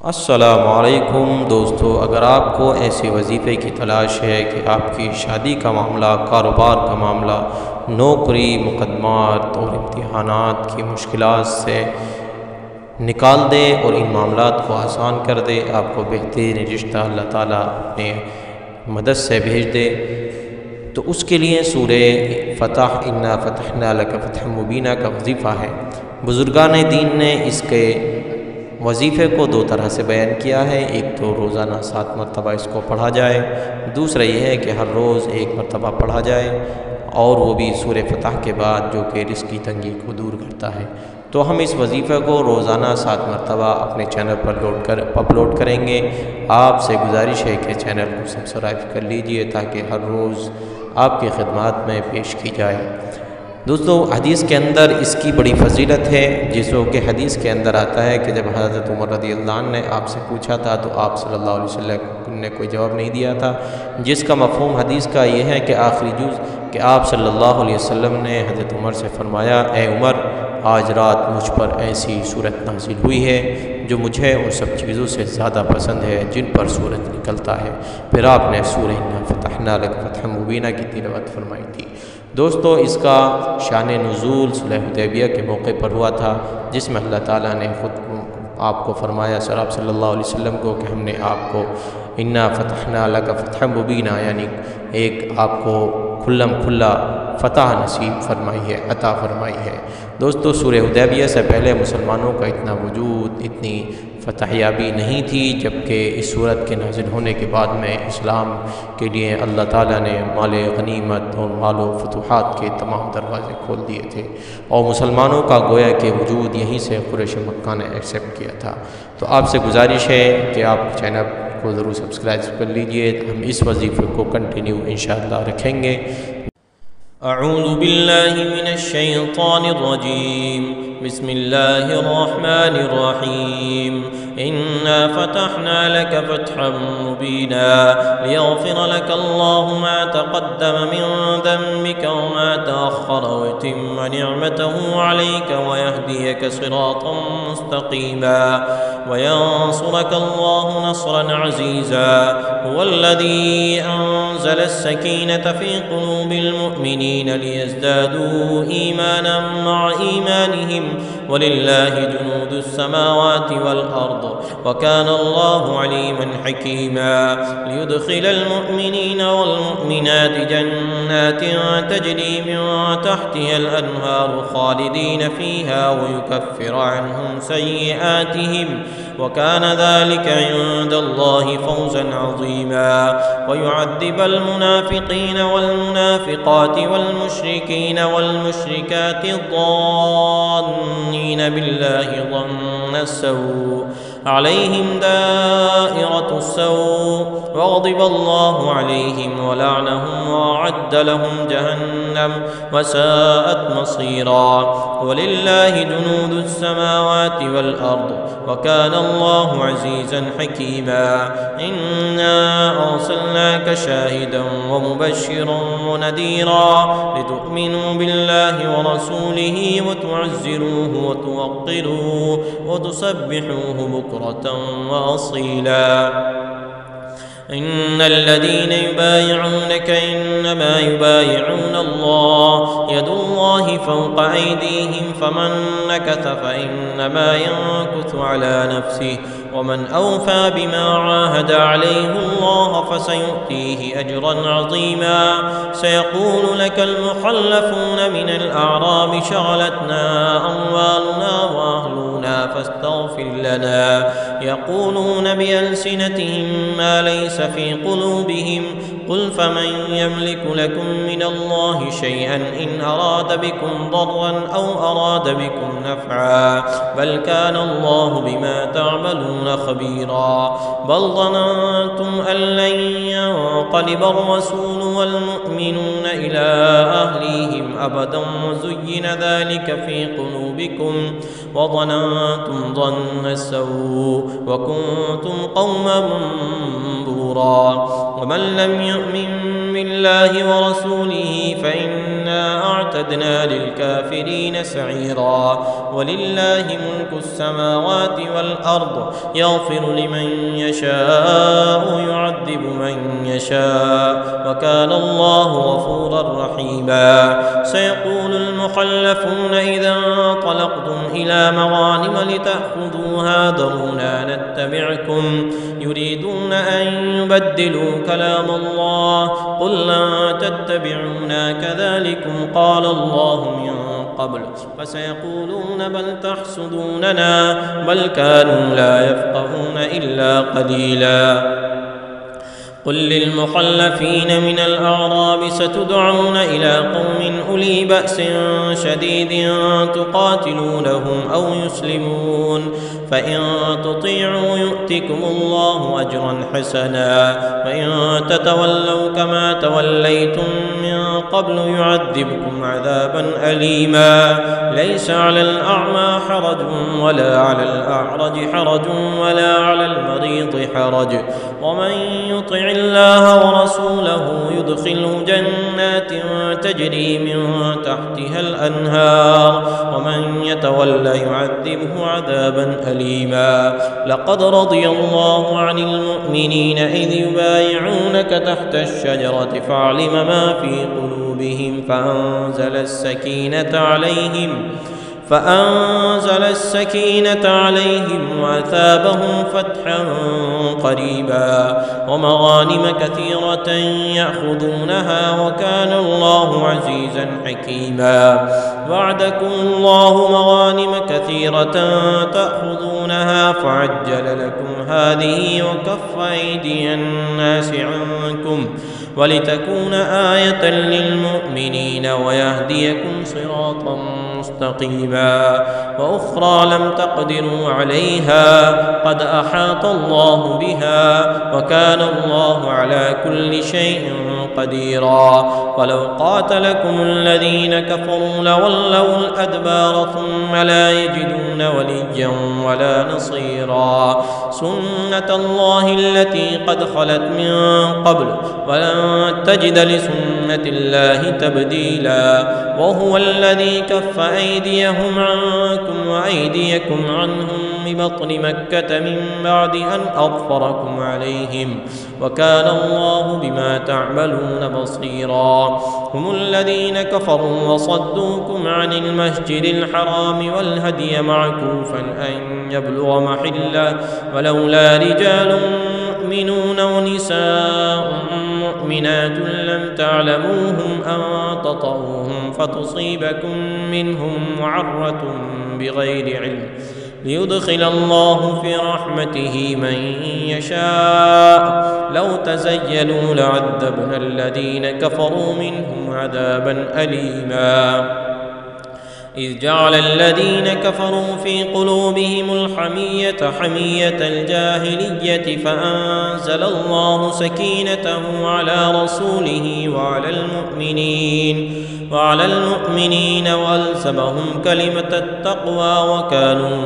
अस्सलामुअलैकुम दोस्तों, अगर आपको ऐसे वजीफ़े की तलाश है कि आपकी शादी का मामला, कारोबार का मामला, नौकरी, मुकदमात और इम्तिहानात की मुश्किलात से निकाल दे और इन मामलात को आसान कर दे, आपको बेहतरीन रिश्ता अल्लाह ताला अपने मदद से भेज दे, तो उसके लिए सूरे फ़तह इन्ना फ़तहना लका फ़तहम मुबीना का वजीफ़ा है। बुज़ुर्गान दीन ने इसके वजीफ़े को दो तरह से बयान किया है। एक तो रोज़ाना 7 मरतबा इसको पढ़ा जाए, दूसरा यह है कि हर रोज़ 1 मरतबा पढ़ा जाए, और वो भी सूरे फ़तह के बाद, जो कि रिज़्क़ की तंगी को दूर करता है। तो हम इस वजीफ़े को रोज़ाना 7 मरतबा अपने चैनल पर अपलोड करेंगे। आपसे गुजारिश है कि चैनल को सब्सक्राइब कर लीजिए ताकि हर रोज़ आपकी खिदमत में पेश की जाए। दोस्तों, हदीस के अंदर इसकी बड़ी फजीलत है, जिसो कि हदीस के अंदर आता है कि जब हज़रत उमर रज़ियल्लाहु अन्हु ने आपसे पूछा था तो आप सल्लल्लाहु अलैहि वसल्लम ने कोई जवाब नहीं दिया था, जिसका मफ़हूम हदीस का यह है कि आखिरी जुज़ कि आप सल्लल्लाहु अलैहि वसल्लम ने हज़रत उमर से फ़रमाया, ए उमर, आज रात मुझ पर ऐसी सूरत नाज़िल हुई है जो मुझे उन सब चीज़ों से ज़्यादा पसंद है जिन पर सूरज निकलता है। फिर आपने सूरह इन्ना फ़तहना लका फ़तहम मुबीना की तिलावत फरमाई थी। दोस्तों, इसका शान नुज़ूल सुलह हुदैबिया के मौके पर हुआ था, जिसमें अल्लाह ताला ने ख़ुद आपको फरमाया सल्लल्लाहु अलैहि वसल्लम को कि हमने आपको इन्ना फ़तहना लका फ़तहम मुबीना, यानी एक आपको खुल्लम खुल्ला फ़तह नसीब फरमाई है, अता फरमाई है। दोस्तों, सूरह हुदैबिया से पहले मुसलमानों का इतना वजूद, इतनी फ़तहयाबी नहीं थी, जबकि इस सूरत के नाज़िल होने के बाद में इस्लाम के लिए अल्लाह ताला ने माले गनीमत और मालो फतूहात के तमाम दरवाज़े खोल दिए थे, और मुसलमानों का गोया के वजूद यहीं से कुरैश मक्का ने एक्सेप्ट किया था। तो आपसे गुजारिश है कि आप चैनल को ज़रूर सब्सक्राइब कर लीजिए। हम इस वजीफ़े को कंटिन्यू इंशाअल्लाह रखेंगे। अऊज़ु बिल्लाहि मिनश शैतानिर रजीम, बिस्मिल्लाहिर रहमानिर रहीम। इन्ना फ़तहना लका फ़तहम मुबीना लियग़फ़िर लका अल्लाहु मा तक़द्दम मिन ज़ंबिका व मा तअख़्ख़र व युतिम्म निअमतहु अलैका व यहदियका सिरातन मुस्तक़ीमा व यंसुरका अल्लाहु नस्रन अज़ीज़ा। हुवल्लज़ी अंज़ला अस्सकीनता फ़ी क़ुलूबिल मुअमिनीन लियज़दादू ईमानन मअ ईमानिहिम वलिल्लाहि जुनूदुस समावाति वल अर्द व काना अल्लाहु अलीमन हकीमा। लियुदखिलल मुअमिनीन वल मुअमिनाति जन्नातिन तजरी मिन तहतिहल अन्हारु खालिदीन फ़ीहा व युकफ्फिर अन्हुम सय्यिआतिहिम व काना ज़ालिका इंदल्लाहि फ़ौज़न अज़ीमा। व युअद्दिबल मुनाफ़िक़ीन वल मुनाफ़िक़ाति वल मुश्रिकीन वल मुश्रिकाति ज़ान्नीन बिल्लाहि ज़न्नस्सऊ अलैहिम दाइरतुस्सऊ वग़ज़िब अल्लाहु अलैहिम व लअनहुम व अअद्द लहुम जहन्नम व साअत मसीरा। वलिल्लाहि जुनूदुस समावाति वल अर्द व काना अल्लाहु अज़ीज़न हकीमा। इन्ना अर्सलनाका शाहिदन व मुबश्शिरन व नदीरा लितुअ्मिनू बिल्लाहि व रसूलिहि व तुअज़्ज़िरूहु व तुवक़्क़िरूहु व तुसब्बिहूहु बुक्रतन व असीला। इन्नल्लज़ीन युबायिऊनक इन्नमा युबायिऊन अल्लाह यदुल्लाहि फ़ौक़ अयदीहिम फमन नकथ फ़इन्नमा यनकुथु अला नफ़्सिहि वमन औफ़ा बिमा आहद अलैहि अल्लाह फसयुअतीहि अजरन अज़ीमा। सयक़ूलु लकल मुख़ल्लफ़ून मिनल अअराबि शग़लतना अम्वालुना व अहलुना फ़स्तग़फ़िर लना यक़ूलून बिअल्सिनतिहिम मा लैस फ़ी क़ुलूबिहिम क़ुल फ़मन यमलिकु लकुम मिनल्लाहि शैअन इन अराद बिकुम ضرًّا औ अराद बिकुम नफ़अ बल कान अल्लाहु बिमा तअमलून खबीरा। बल ज़ननतुम अन लन यन्क़लिब अर्रसूलु वल मुअमिनून इला अहलिहिम अबदन व ज़ुय्यिन ज़ालिका फ़ी क़ुलूबिकुम व ज़ननतुम ظن السوء وكنتم قوما بورا। ومن لم يؤمن بالله ورسوله فإنا أعتدنا للكافرين سعيرا. ولله ملك السماوات والأرض يغفر لمن يشاء ويعذب من يشاء وكان الله غفورا رحيما. سيقول المخلفون إذا انطلقتم إلى مغانم لتأخذوها ذرونا نتبعكم يريدون أن يبدلوا كلام الله قل لن تتبعونا كذلكم قال الله من قبل فسيقولون بل تحسدوننا بل كانوا لا يفقهون إلا قليلا. قل للمخلفين من الأعراب ستدعون إلى قوم أولي بأس شديد تقاتلونهم أو يسلمون فإن تطيعوا يؤتكم الله أجرا حسنا وإن تتولوا كما توليتم من قبل يعذبكم عذابا أليما. ليس على الأعمى حرج ولا على الأعرج حرج ولا على المريض حرج ومن يطع الله ورسوله يدخله جنات تجري من تحتها الأنهار ومن يتولى يعذبه عذابا أليما. لقد رضي الله عن المؤمنين إذ يبايعونك تحت الشجرة فعلم ما في قلوبهم فأنزل السكينة عليهم وأثابهم فتحا قريبا ومغانم كثيرة يأخذونها وكان الله عزيزا حكيما. وعدكم الله مغانم كثيرة تأخذونها فعجل لكم هذه وكف أيدي الناس عنكم ولتكون آية للمؤمنين ويهديكم صراطا مستقيما. وأخرى لم تقدروا عليها قد أحاط الله بها وكان الله على كل شيء قديرا. ولو قاتلكم الذين كفروا لولوا الأدبار ثم لا يجدون وليا ولا نصيرا. سنة الله التي قد خلت من قبل ولن تجد لسنة الله تبديلا. وهو الذي كف أيديهم عنكم وأيديكم عنهم ببطن مكة من بعد أن أظفركم عليهم وكان الله بما تعملون بصيرا. هم الذين كفروا وصدوكم عن المسجد الحرام والهدي معكوفا أن يبلغ محله ولولا رجال مؤمنون ونساء مؤمنات لم تعلموهم أن تطؤوهم فتصيبكم منهم معرة بغير علم ليدخل الله في رحمته من يشاء. لو تزيلوا لعذبنا الذين كفروا منهم عذابا أليما. إذ جعل الذين كفروا في قلوبهم الحمية حمية الجاهلية فأنزل الله سكينته على رسوله وعلى المؤمنين وألزمهم كلمة التقوى وكانوا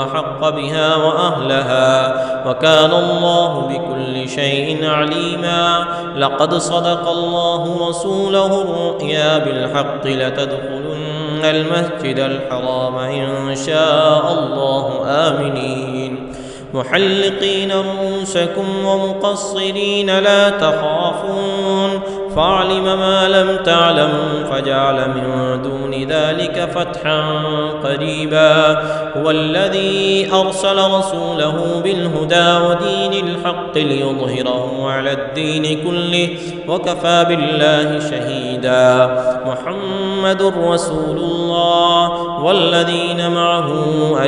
أحق بها وأهلها وكان الله بكل شيء عليما. لقد صدق الله رسوله الرؤيا بالحق لتدخلن المسجد الحرام إن شاء الله آمنين محلقين رؤوسكم ومقصرين لا تخافون فعلم ما لم تعلموا فجعل من دون ذلك فتحا قريبا. هو الذي أرسل رسوله بالهدى ودين الحق ليظهره على الدين كله وكفى بالله شهيدا. محمد رسول الله والذين معه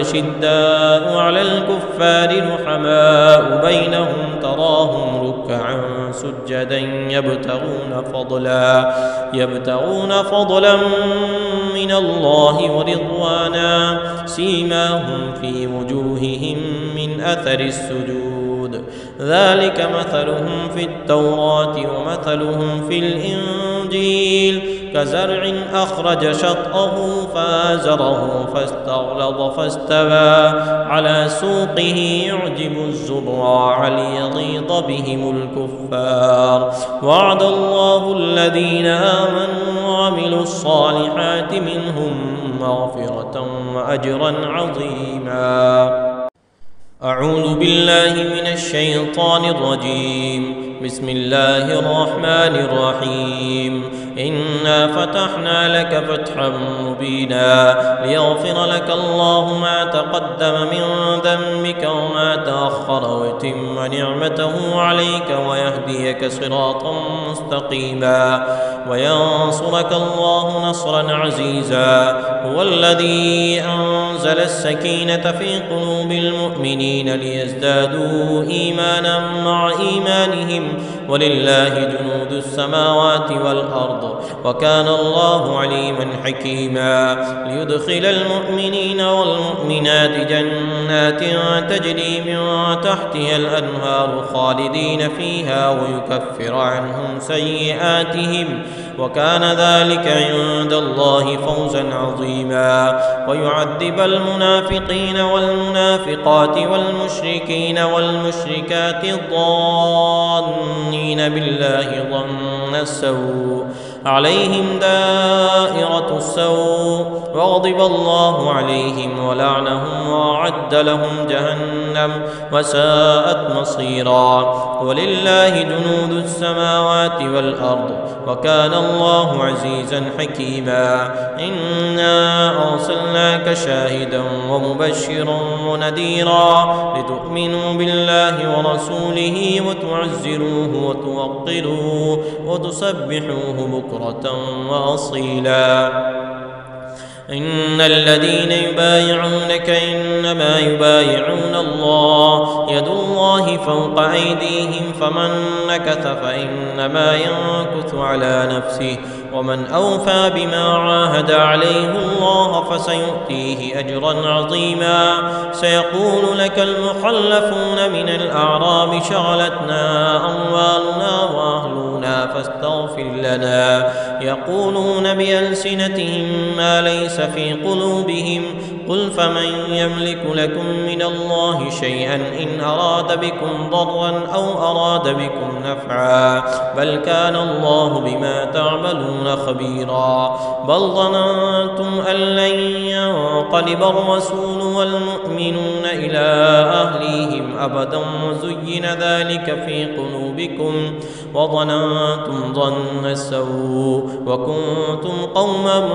أشداء على الكفار رحماء بينهم تراهم ركعا سجدا يبتغون فضلا من الله ورضوانا سيماهم في وجوههم من أثر السجود السجود ذلك مثلهم في التوراة ومثلهم في الإنجيل كزرع أخرج شطأه فآزره فاستغلظ فاستوى على سوقه يعجب الزراع ليغيظ بهم الكفار وعد الله الذين آمنوا وعملوا الصالحات منهم مغفرة وأجرا عظيما. أعوذ بالله من الشيطان الرجيم. بسم الله الرحمن الرحيم. إنا فتحنا لك فتحا مبينا ليغفر لك الله ما تقدم من ذنبك وما تأخر ويتم نعمته عليك ويهديك صراطا مستقيما وينصرك الله نصرا عزيزا. هو الذي أنزل السكينة في قلوب المؤمنين ليزدادوا إيمانا مع إيمانهم ولله جنود السماوات والأرض وكان الله عليما حكيما. ليدخل المؤمنين والمؤمنات جنات تجري من تحتها الأنهار خالدين فيها ويكفر عنهم سيئاتهم وكان ذلك عند الله فوزا عظيما. ويعذب المنافقين والمنافقات والمشركين والمشركات الظانين بالله ظن السوء عليهم دائرة السوء وغضب الله عليهم ولعنهم وأعد لهم جهنم وساءت مصيرا. ولله جنود السماوات والأرض وكان الله عزيزا حكيما. إنا أرسلناك شاهدا ومبشرا ونذيرا لتؤمنوا بالله ورسوله وتعزروه وتوقروه وتسبحوه بكرة وأصيلا. إن الذين يبايعونك إنما يبايعون الله يد الله فوق أيديهم فمن نكث فإنما ينكث على نفسه ومن أوفى بما عاهد عليه الله فسيؤتيه أجرا عظيما. سيقول لك المخلفون من الأعراب شغلتنا أموالنا وأهلنا فاستغفر لنا يقولون بألسنتهم ما ليس في قلوبهم قل فمن يملك لكم من الله شيئا إن أراد بكم ضرا أو أراد بكم نفعا بل كان الله بما تعملون خبيرا. بل ظننتم أن لن ينقلب الرسول والمؤمنون إلى أهليهم أبدا وزين ذلك في قلوبكم وظننتم ظن السوء وكنتم قوما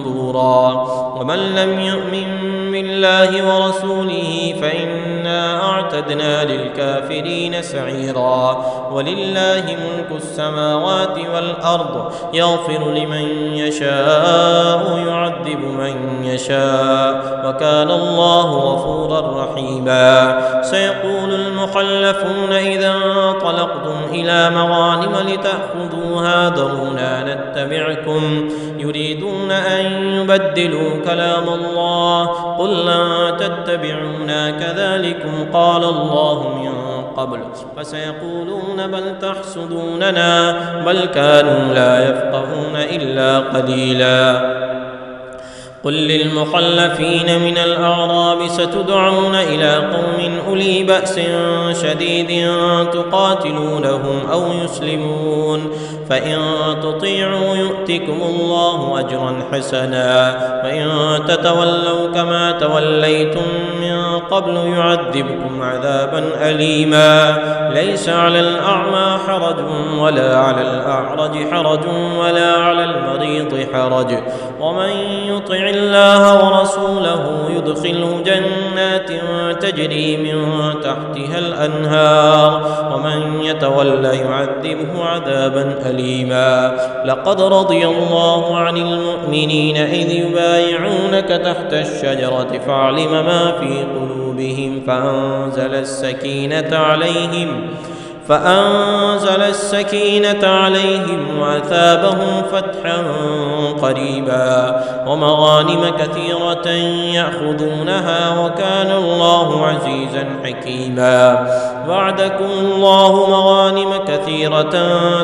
بورا. ومن لم يؤمن بالله ورسوله فإنا أعتدنا للكافرين سعيرا. ولله ملك السماوات والأرض يغفر لمن يشاء ويعذب من يشاء وكان الله غفورا رحيما. سيقول المخلفون إذا انطلقتم إلى مغانم لتأخذوها ذرونا نتبعكم يريدون أن يبدلوا كلام الله قل لن تتبعونا كذلكم قال الله من قبل فسيقولون بل تحسدوننا بل كانوا لا يفقهون إلا قليلا. قل للمخلفين من الأعراب ستدعون إلى قوم أولي بأس شديد تقاتلونهم أو يسلمون فإن تطيعوا يؤتكم الله أجرا حسنا وإن تتولوا كما توليتم من قبل يعذبكم عذابا أليما. ليس على الأعمى حرج ولا على الأعرج حرج ولا على المريض حرج ومن يطع الله ورسوله يدخله جنات تجري من تحتها الأنهار ومن يتولى يعذبه عذابا أليما. لقد رضي الله عن المؤمنين إذ يبايعونك تحت الشجرة فعلم ما في قلوبهم فأنزل السكينة عليهم وأثابهم فتحا قريبا ومغانم كثيرة يأخذونها وكان الله عزيزا حكيما. وعدكم الله مغانم كثيرة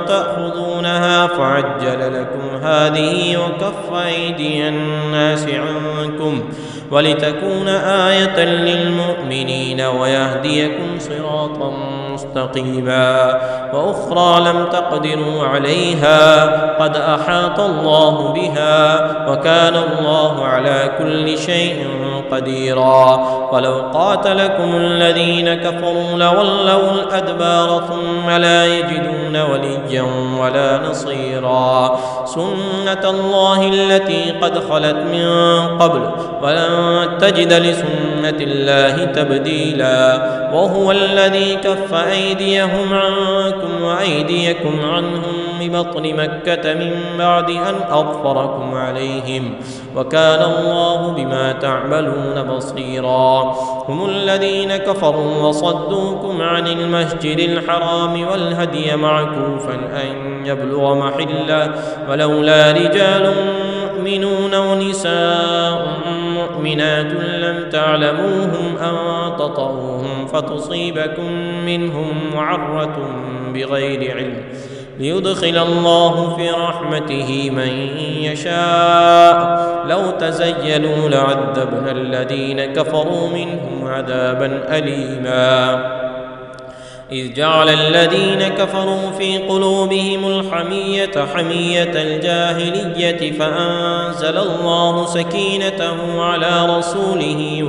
تأخذونها فعجل لكم هذه وكف أيدي الناس عنكم ولتكون آية للمؤمنين ويهديكم صراطا مستقيما. وأخرى لم تقدروا عليها قد أحاط الله بها وكان الله على كل شيء قديرا. ولو قاتلكم الذين كفروا لولوا الأدبار ثم لا يجدون وليا ولا نصيرا. سنة الله التي قد خلت من قبل ولن تجد لسنة الله تبديلا. وهو الذي كف أيديهم عنكم وأيديكم عنهم ببطن مكة من بعد أن أظفركم عليهم وكان الله بما تعملون بصيرا. هم الذين كفروا وصدوكم عن المسجد الحرام والهدي معكوفا أن يبلغ محله ولولا رجال مؤمنون ونساء مؤمنات لم تعلموهم أن تطؤوهم فتصيبكم منهم معرة بغير علم ليدخل الله في رحمته من يشاء. لو تزيلوا لعذبنا الذين كفروا منهم عذابا أليما. إذ جعل الذين كفروا في قلوبهم الحمية حمية الجاهلية فأنزل الله سكينته على رسوله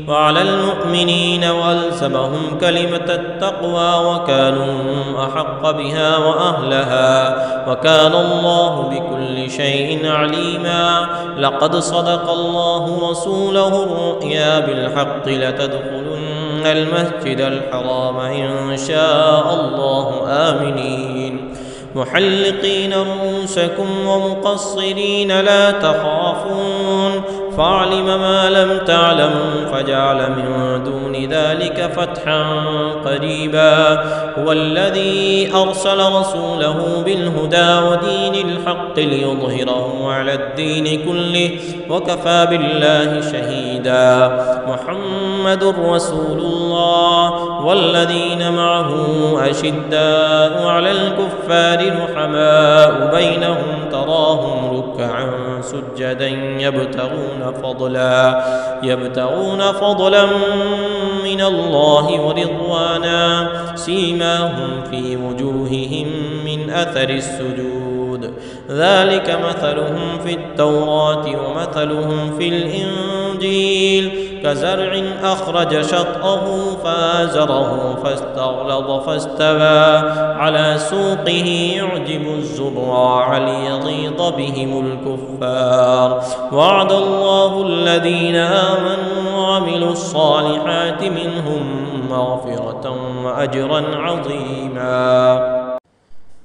وعلى المؤمنين وألزمهم كلمة التقوى وكانوا أحق بها وأهلها وكان الله بكل شيء عليما. لقد صدق الله رسوله الرؤيا بالحق لتدخلن المسجد الحرام إن شاء الله آمنين محلقين رؤوسكم ومقصرين لا تخافون فعلم ما لم تعلموا فجعل من دون ذلك فتحا قريبا. هو الذي أرسل رسوله بالهدى ودين الحق ليظهره على الدين كله وكفى بالله شهيدا. محمد رسول الله والذين معه أشداء على الكفار رحماء بينهم تراهم ركعا سجدا يبتغون فضلا من الله ورضوانا سيماهم في وجوههم من أثر السجود ذلك مثلهم في التوراة ومثلهم في الإنجيل كزرع أخرج شطأه فآزره فاستغلظ فاستوى على سوقه يعجب الزراع ليغيظ بهم الكفار. وعد الله الذين آمنوا وعملوا الصالحات منهم مغفرة وأجرا عظيما.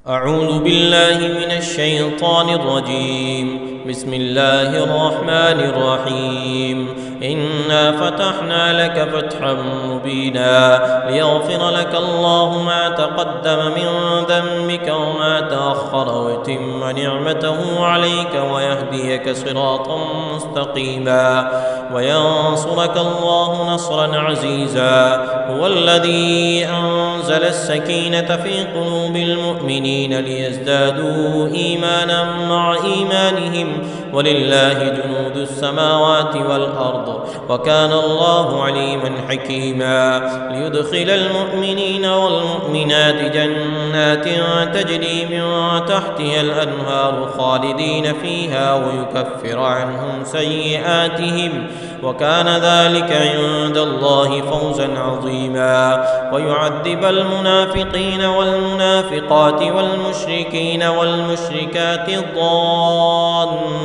أعوذ بالله من الشيطان الرجيم. بسم الله الرحمن الرحيم. إنا فتحنا لك فتحا مبينا ليغفر لك الله ما تقدم من ذنبك وما تأخر ويتم نعمته عليك ويهديك صراطا مستقيما وينصرك الله نصرا عزيزا. هو الذي أنزل السكينة في قلوب المؤمنين ليزدادوا إيمانا مع إيمانهم ولله جنود السماوات والأرض وكان الله عليما حكيما. ليدخل المؤمنين والمؤمنات جنات تجري من تحتها الأنهار خالدين فيها ويكفر عنهم سيئاتهم وكان ذلك عند الله فوزا عظيما. ويعذب المنافقين والمنافقات والمشركين والمشركات الظانين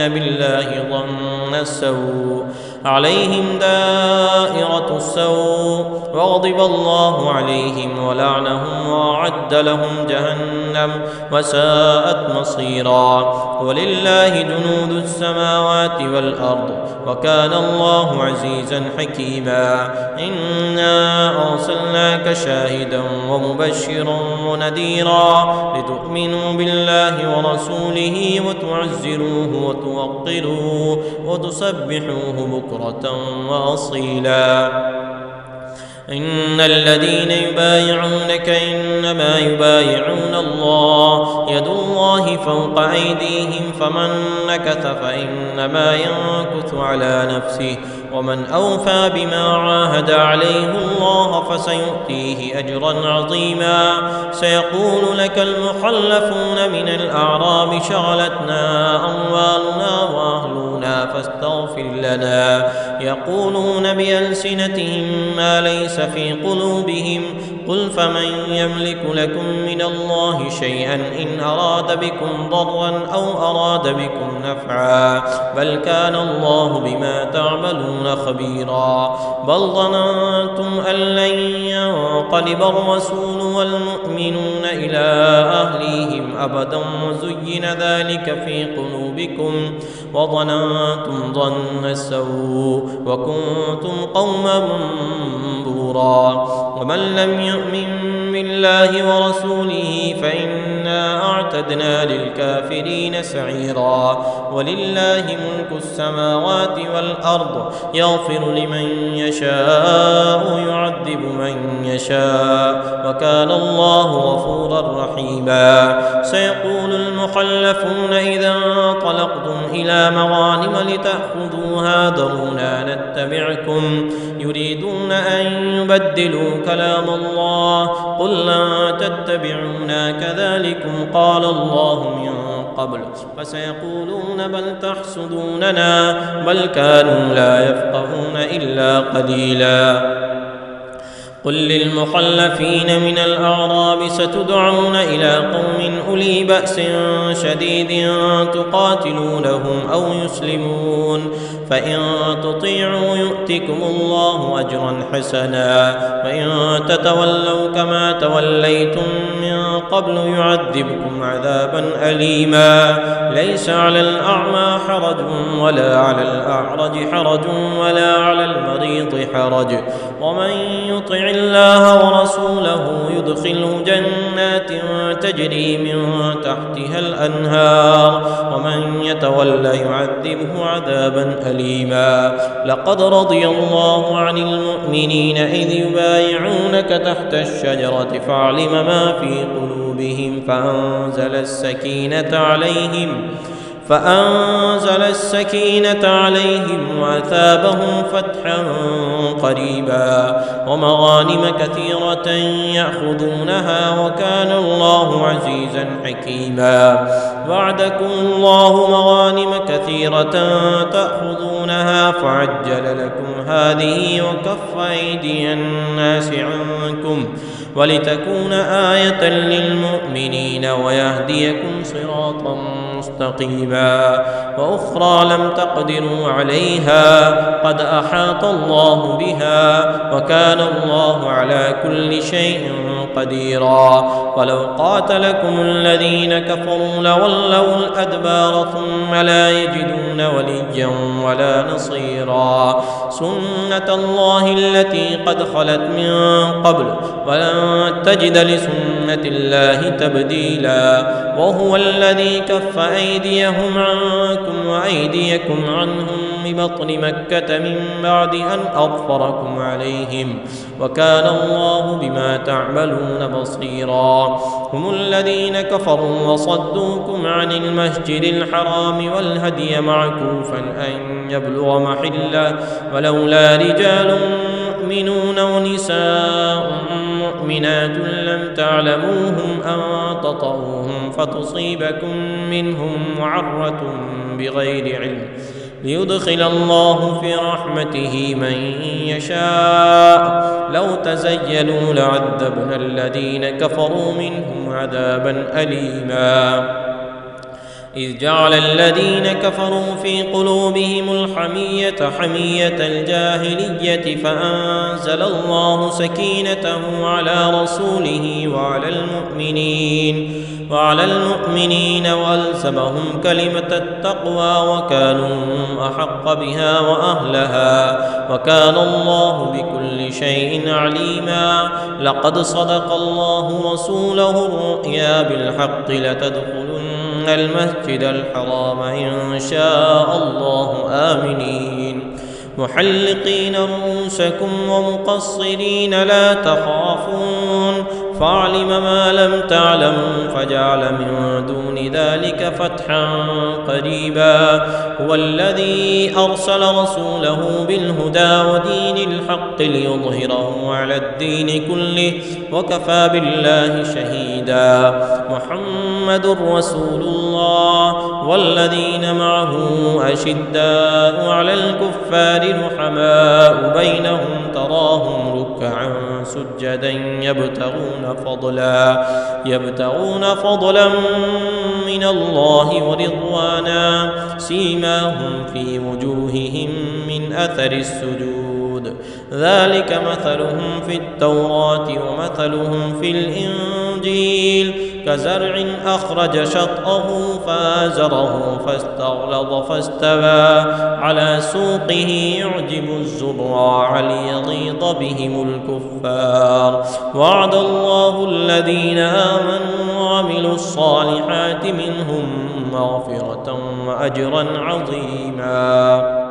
بالله ظن السوء عليهم دائرة السوء وغضب الله عليهم ولعنهم وأعد لهم جهنم وساءت مصيرا. ولله جنود السماوات والأرض وكان الله عزيزا حكيما. إنا أرسلناك شاهدا ومبشرا ونذيرا لتؤمنوا بالله ورسوله وتعزروه وتوقروه وتسبحوه بكرة وأصيلا. إن الذين يبايعونك إنما يبايعون الله يد الله فوق أيديهم فمن نكث فإنما ينكث على نفسه ومن أوفى بما عاهد عليه الله فسيؤتيه أجرا عظيما. سيقول لك المخلفون من الأعراب شغلتنا أموالنا وأهلنا فاستغفر لنا يقولون بألسنتهم ما ليس في قلوبهم قل فمن يملك لكم من الله شيئا إن أراد بكم ضرا أو أراد بكم نفعا بل كان الله بما تعملون خبيرا. بل ظننتم أن لن ينقلب الرسول والمؤمنون إلى أهليهم أبدا وزين ذلك في قلوبكم وظننتم ظن السوء وكنتم قوما بورا. ومن لم يؤمن بالله ورسوله فإنا أعتدنا للكافرين سعيرا. ولله ملك السماوات والأرض يغفر لمن يشاء ويعذب من يشاء وكان الله غفورا رحيما. سيقول المخلفون إذا انطلقتم إلى مغانم لتأخذوها ذرونا نتبعكم يريدون أن يبدلوا كلام الله قل لن تتبعونا كذلكم قال الله من قبل فسيقولون بل تحسدوننا بل كانوا لا يفقهون إلا قليلا. قل للمخلفين من الأعراب ستدعون إلى قوم أولي بأس شديد تقاتلونهم أو يسلمون فإن تطيعوا يؤتكم الله أجرا حسنا وإن تتولوا كما توليتم من قبل يعذبكم عذابا أليما. ليس على الأعمى حرج ولا على الأعرج حرج ولا على المريض حرج ومن يطع الله ورسوله يدخله جنات تجري من تحتها الأنهار ومن يتولى يعذبه عذابا أليما. لقد رضي الله عن المؤمنين إذ يبايعونك تحت الشجرة فعلم ما في قلوبهم فأنزل السكينة عليهم وأثابهم فتحا قريبا ومغانم كثيرة يأخذونها وكان الله عزيزا حكيما. وعدكم الله مغانم كثيرة تأخذونها فعجل لكم هذه وكف أيدي الناس عنكم ولتكون آية للمؤمنين ويهديكم صراطا مستقيما. وأخرى لم تقدروا عليها قد أحاط الله بها وكان الله على كل شيء قديرا. ولو قاتلكم الذين كفروا لولوا الأدبار ثم لا يجدون وليا ولا نصيرا. سنة الله التي قد خلت من قبل ولن تجد لسنة الله تبديلا. وهو الذي كف أيديهم عنكم وأيديكم عنهم ببطن مكة من بعد أن أظفركم عليهم وكان الله بما تعملون بصيرا. هم الذين كفروا وصدوكم عن المسجد الحرام والهدي معكوفا أن يبلغ محله ولولا رجال مؤمنون ونساء مؤمنات لم تعلموهم أن تطؤوهم فتصيبكم منهم معرة بغير علم ليدخل الله في رحمته من يشاء. لو تزيلوا لعذبنا الذين كفروا منهم عذابا أليما. إذ جعل الذين كفروا في قلوبهم الحمية حمية الجاهلية فأنزل الله سكينته على رسوله وعلى المؤمنين وألزمهم كلمة التقوى وكانوا أحق بها وأهلها وكان الله بكل شيء عليما. لقد صدق الله رسوله الرؤيا بالحق لتدخلن المسجد الحرام إن شاء الله آمنين محلقين رؤوسكم ومقصرين لا تخافون فعلم ما لم تعلموا فجعل من دون ذلك فتحا قريبا. هو الذي أرسل رسوله بالهدى ودين الحق ليظهره على الدين كله وكفى بالله شهيدا. محمد رسول الله والذين معه أشداء على الكفار رحماء بينهم تراهم ركعا سجدا يبتغون فضلا من الله ورضوانا سيماهم في وجوههم من أثر السجود ذلك مثلهم في التوراة ومثلهم في الإنجيل كزرع أخرج شطأه فآزره فاستغلظ فاستوى على سوقه يعجب الزراع ليغيظ بهم الكفار. وعد الله الذين آمنوا وعملوا الصالحات منهم مغفرة وأجرا عظيما.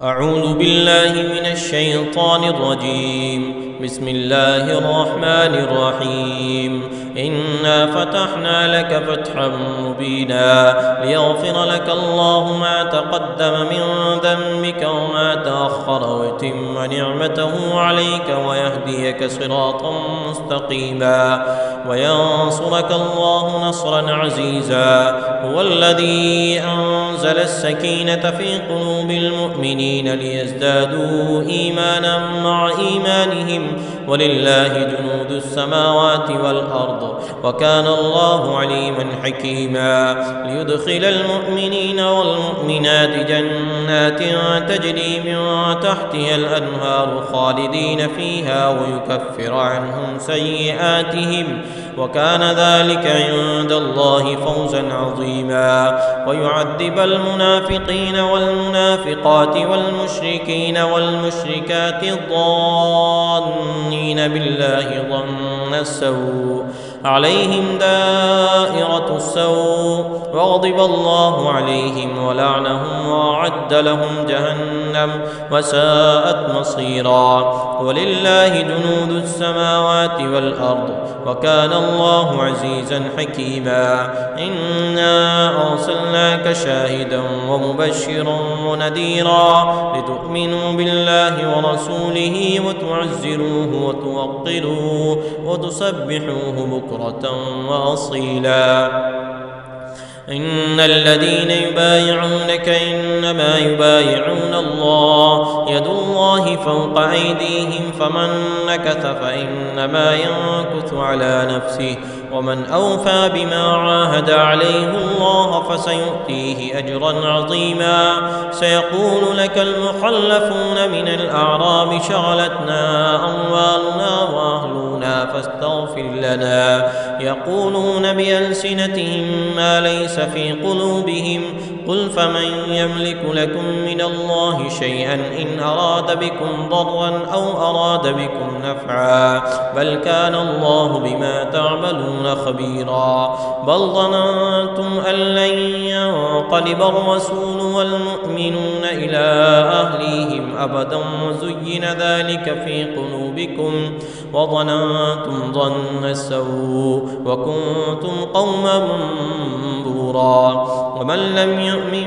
أعوذ بالله من الشيطان الرجيم. بسم الله الرحمن الرحيم. إنا فتحنا لك فتحا مبينا ليغفر لك الله ما تقدم من ذنبك وما تأخر ويتم نعمته عليك ويهديك صراطا مستقيما وينصرك الله نصرا عزيزا. هو الذي أنزل السكينة في قلوب المؤمنين ليزدادوا إيمانا مع إيمانهم ولله جنود السماوات والأرض وكان الله عليما حكيما. ليدخل المؤمنين والمؤمنات جنات تجري من تحتها الأنهار خالدين فيها ويكفر عنهم سيئاتهم وكان ذلك عند الله فوزا عظيما. ويعذب المنافقين والمنافقات والمشركين والمشركات الظانين بالله ظن السوء عليهم دائرة السوء وغضب الله عليهم ولعنهم وأعد لهم جهنم وساءت مصيرا. ولله جنود السماوات والأرض وكان الله عزيزا حكيما. إنا أرسلناك شاهدا ومبشرا ونذيرا لتؤمنوا بالله ورسوله وتعزروه وتوقروه وتسبحوه بكرة وأصيلا. إن الذين يبايعونك إنما يبايعون الله يد الله فوق أيديهم فمن نكث فإنما ينكث على نفسه ومن أوفى بما عاهد عليه الله فسيؤتيه أجرا عظيما. سيقول لك المخلفون من الأعراب شغلتنا أموالنا وأهلنا فاستغفر لنا يقولون بألسنتهم ما ليس في قلوبهم قل فمن يملك لكم من الله شيئا إن أراد بكم ضرا أو أراد بكم نفعا بل كان الله بما تعملون خبيرا. بل ظننتم أن لن ينقلب الرسول والمؤمنون إلى أهليهم أبدا وزين ذلك في قلوبكم وظننتم ظن السوء وكنتم قوما بورا. ومن لم يؤمن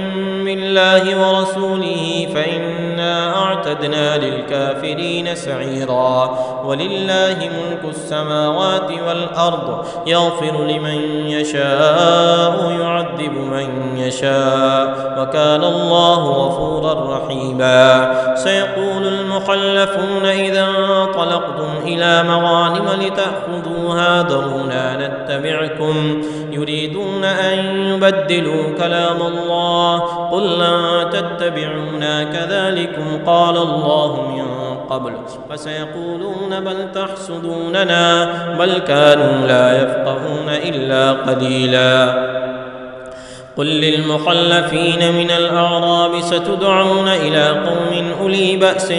الله ورسوله فإنا أعتدنا للكافرين سعيرا. ولله ملك السماوات والأرض يغفر لمن يشاء ويعذب من يشاء وكان الله غفورا رحيما. سيقول المخلفون إذا انطلقتم إلى مغانم لتأخذوها ذرونا نتبعكم يريدون أن يبدلوا كلام الله قل لن تتبعونا كذلكم قال الله من قبل فسيقولون بل تحسدوننا بل كانوا لا يفقهون إلا قليلا. قل للمخلفين من الأعراب ستدعون إلى قوم أولي بأس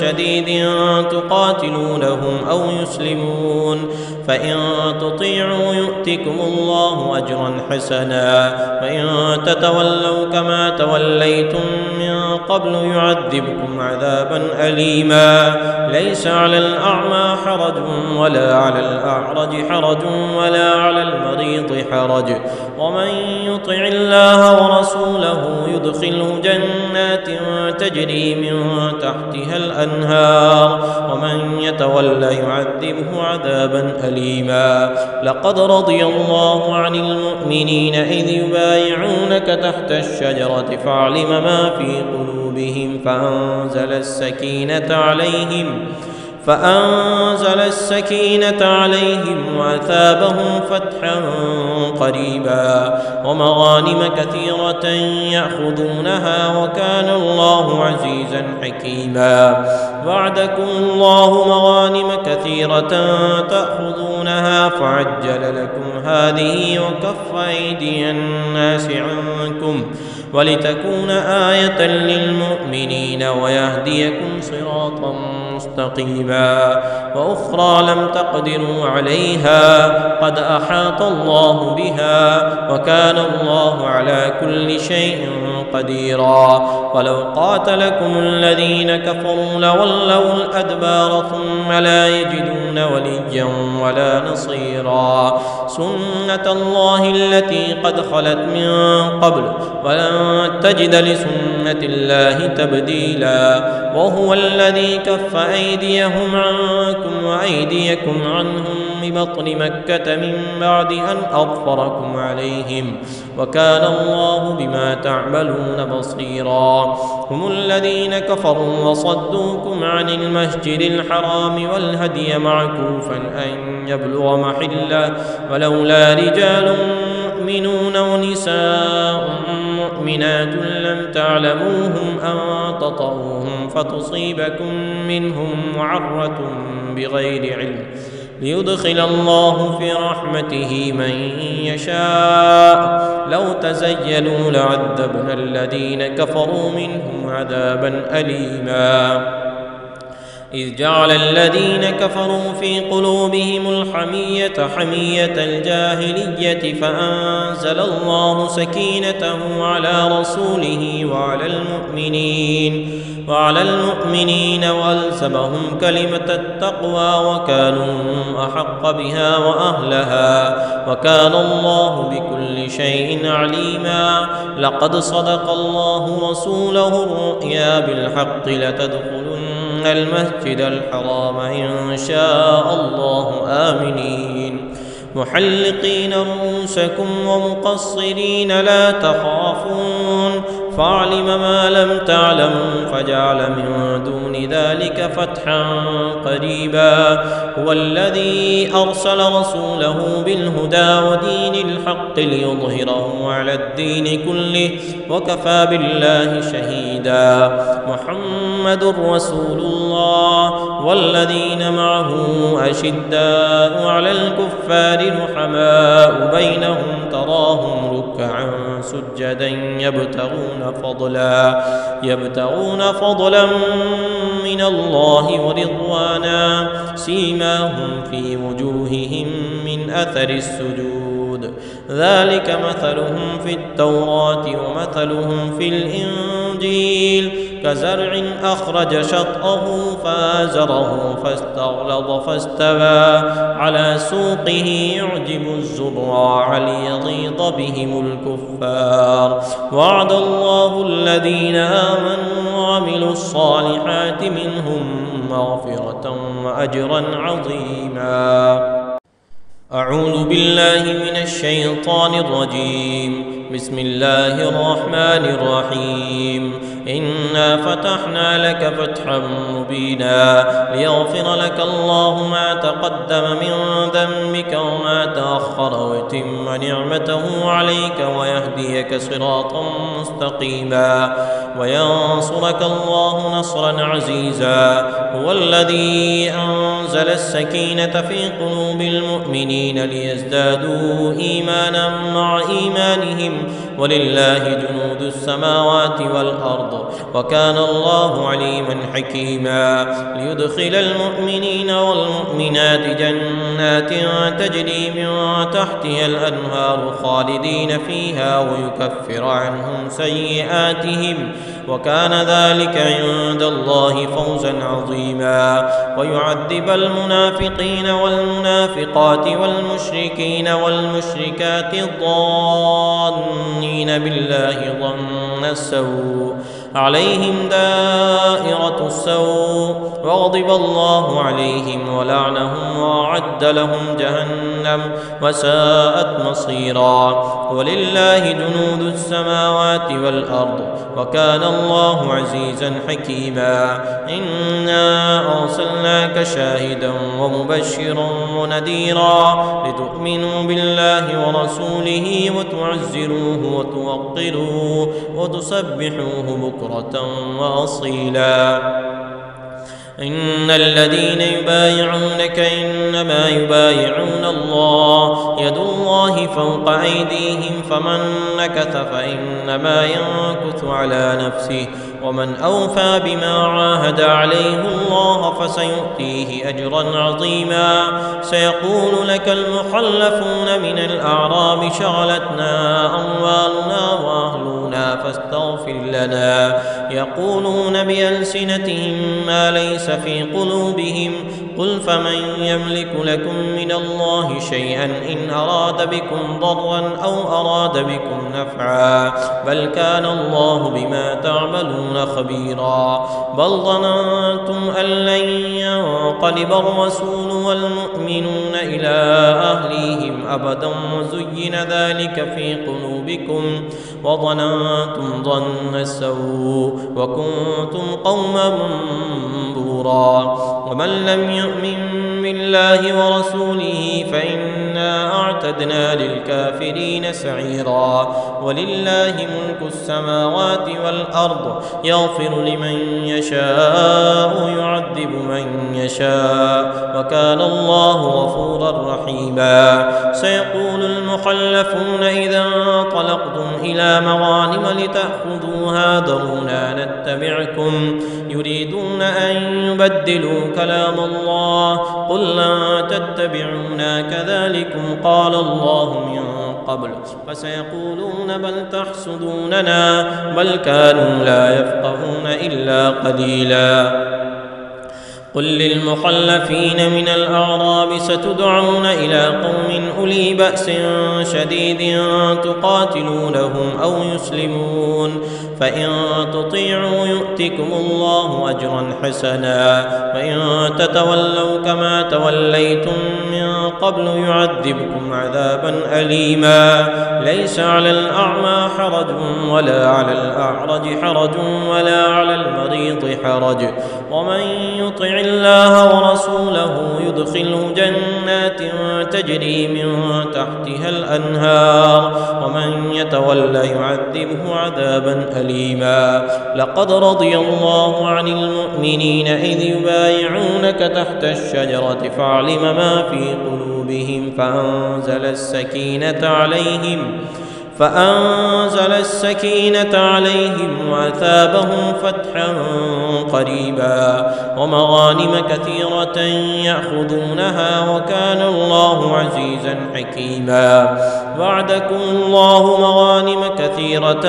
شديد تقاتلونهم أو يسلمون فإن تطيعوا يؤتكم الله أجرا حسنا وإن تتولوا كما توليتم من قبل يعذبكم عذابا أليما. ليس على الأعمى حرج ولا على الأعرج حرج ولا على المريض حرج ومن يطع الله ورسوله يدخله جنات تجري من تحتها الأنهار ومن يتولى يعذبه عذابا أليما. لقد رضي الله عن المؤمنين إذ يبايعونك تحت الشجرة فعلم ما في قلوبهم فأنزل السكينة عليهم وأثابهم فتحا قريبا ومغانم كثيرة يأخذونها وكان الله عزيزا حكيما. وعدكم الله مغانم كثيرة تأخذونها فعجل لكم هذه وكف أيدي الناس عنكم ولتكون آية للمؤمنين ويهديكم صراطا مستقيما. وأخرى لم تقدروا عليها قد أحاط الله بها وكان الله على كل شيء قديرا. ولو قاتلكم الذين كفروا لولوا الأدبار ثم لا يجدون وليا ولا نصيرا. سنة الله التي قد خلت من قبل ولن تجد لسنة الله تبديلا. وهو الذي كف أيديهم عنكم وأيديكم عنهم ببطن مكة من بعد أن أظفركم عليهم وكان الله بما تعملون بصيرا. هم الذين كفروا وصدوكم عن المسجد الحرام والهدي معكوفا أن يبلغ محله ولولا رجال مؤمنون ونساء مؤمنات لم تعلموهم أن تطؤوهم فتصيبكم منهم معرة بغير علم ليدخل الله في رحمته من يشاء. لو تزيلوا لعذبنا الذين كفروا منهم عذابا أليما. إذ جعل الذين كفروا في قلوبهم الحمية حمية الجاهلية فأنزل الله سكينته على رسوله وعلى المؤمنين وألزمهم كلمة التقوى وكانوا أحق بها وأهلها وكان الله بكل شيء عليما. لقد صدق الله رسوله الرؤيا بالحق لتدخلن المسجد الحرام إن شاء الله آمنين محلقين رؤوسكم ومقصرين لا تخافون فعلم ما لم تعلموا فجعل من دون ذلك فتحا قريبا. هو الذي أرسل رسوله بالهدى ودين الحق ليظهره على الدين كله وكفى بالله شهيدا. محمد رسول الله والذين معه أشداء على الكفار رحماء بينهم تراهم ركعا سجدا يبتغون فضلا من الله ورضوانا سيماهم في وجوههم من أثر السجود ذلك مثلهم في التوراة ومثلهم في الإنجيل كزرع أخرج شطأه فآزره فاستغلظ فاستوى على سوقه يعجب الزراع ليغيظ بهم الكفار وعد الله الذين آمنوا وعملوا الصالحات منهم مغفرة وأجرا عظيما. أعوذ بالله من الشيطان الرجيم. بسم الله الرحمن الرحيم. إنا فتحنا لك فتحا مبينا ليغفر لك الله ما تقدم من ذنبك وما تأخر ويتم نعمته عليك ويهديك صراطا مستقيما وينصرك الله نصرا عزيزا. هو الذي أنزل السكينة في قلوب المؤمنين ليزدادوا إيمانا مع إيمانهم ولله جنود السماوات والأرض وكان الله عليما حكيما. ليدخل المؤمنين والمؤمنات جنات تجري من تحتها الأنهار خالدين فيها ويكفر عنهم سيئاتهم وكان ذلك عند الله فوزا عظيما. ويعذب المنافقين والمنافقات والمشركين والمشركات الظانين بالله ظن السوء عليهم دائرة السوء وغضب الله عليهم ولعنهم وأعد لهم جهنم وساءت مصيرا. ولله جنود السماوات والأرض وكان الله عزيزا حكيما. إنا أرسلناك شاهدا ومبشرا ونذيرا لتؤمنوا بالله ورسوله وتعزروه وتوقروه وتسبحوه بكرة وأصيلا. إن الذين يبايعونك إنما يبايعون الله يد الله فوق أيديهم فمن نكث فإنما ينكث على نفسه ومن أوفى بما عاهد عليه الله فسيؤتيه أجرا عظيما. سيقول لك المخلفون من الأعراب شغلتنا أموالنا وأهلنا فاستغفر لنا يقولون بألسنتهم ما ليس في قلوبهم قل فمن يملك لكم من الله شيئا إن أراد بكم ضرا أو أراد بكم نفعا بل كان الله بما تعملون خبيرا. بل ظننتم أن لن ينقلب الرسول والمؤمنون إلى أهليهم أبدا وزين ذلك في قلوبكم وظننتم ظن السوء وكنتم قوما بورا. ومن لم يؤمن بالله ورسوله فإنا أعتدنا للكافرين سعيرا. ولله ملك السماوات والأرض يغفر لمن يشاء ويعذب من يشاء وكان الله غفورا رحيما. سيقول المخلفون إذا انطلقتم إلى مغانم لتأخذوها ذرونا نتبعكم يريدون أن يبدلوا كلام الله قل لن تتبعونا كذلكم قال الله من قبل فسيقولون بل تحسدوننا بل كانوا لا يفقهون إلا قليلا. قل للمخلفين من الأعراب ستدعون إلى قوم أولي بأس شديد تقاتلونهم أو يسلمون فإن تطيعوا يؤتكم الله أجرا حسنا وإن تتولوا كما توليتم من قبل يعذبكم عذابا أليما. ليس على الأعمى حرج ولا على الأعرج حرج ولا على المريض حرج ومن يطع الله ورسوله يدخله جنات تجري من تحتها الأنهار ومن يتولى يعذبه عذابا أليما. لقد رضي الله عن المؤمنين إذ يبايعونك تحت الشجرة فعلم ما في قلوبهم فأنزل السكينة عليهم وأثابهم فتحا قريبا ومغانم كثيرة يأخذونها وكان الله عزيزا حكيما. وعدكم الله مغانم كثيرة